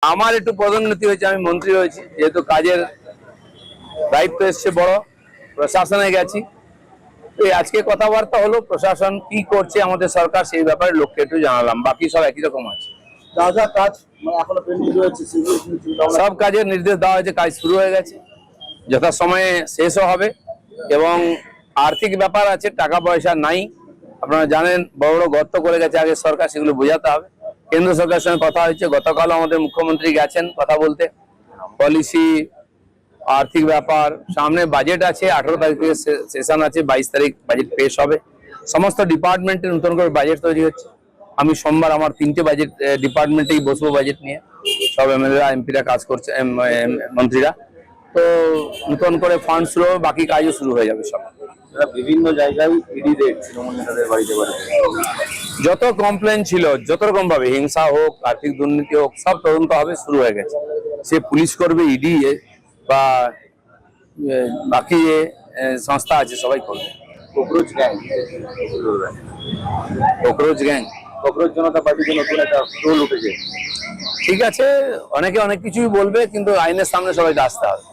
আমার একটু পদোন্নতি হয়েছে, আমি মন্ত্রী হয়েছি, যেহেতু কাজের দায়িত্ব এসছে বড়, প্রশাসনে গেছি। আজকে কথাবার্তা হলো প্রশাসন কি করছে আমাদের সরকার সেই ব্যাপারে লোককে একটু জানালাম, বাকি সব একই রকম আছে। সব কাজের নির্দেশ দেওয়া হয়েছে, কাজ শুরু হয়ে গেছে, যথাসময়ে শেষও হবে। এবং আর্থিক ব্যাপার আছে, টাকা পয়সা নাই, আপনারা জানেন বড় বড় গর্ত করে গেছে আগে সরকার, সেগুলো বোঝাতে হবে। কেন্দ্র সরকারের সঙ্গে কথা হয়েছে, গতকাল আমাদের মুখ্যমন্ত্রী গেছেন কথা বলতে, পলিসি আর্থিক ব্যাপার। সামনে বাজেট আছে, 18 তারিখ থেকে সেশন আছে, 22 তারিখ বাজেট পেশ হবে। সমস্ত ডিপার্টমেন্টে নতুন করে বাজেট তৈরি হচ্ছে। আমি সোমবার আমার 3টে বাজেট ডিপার্টমেন্টেই বসবো বাজেট নিয়ে, সব এমএলএরা এমপিরা কাজ করছে, মন্ত্রীরা। তো নতুন করে ফান্ড শুরু হবে, বাকি কাজও শুরু হয়ে যাবে সব। বিভিন্ন জায়গায় ইডি রেড তৃণমূল নেতাদের বাড়িতে বাড়িতে, যত কমপ্লেন ছিল যত রকম ভাবে, হিংসা হোক আর্থিক দুর্নীতি হোক, সব তদন্ত হবে, শুরু হয়ে গেছে। সে পুলিশ করবে, ইডি বা বাকি যে সংস্থা আছে সবাই করবে। Cockroach gang, cockroach gang, cockroach Janata পার্টিতে নতুন একটা রোল উঠেছে। ঠিক আছে, অনেকে অনেক কিছুই বলবে, কিন্তু আইনের সামনে সবাইকে আসতে হবে।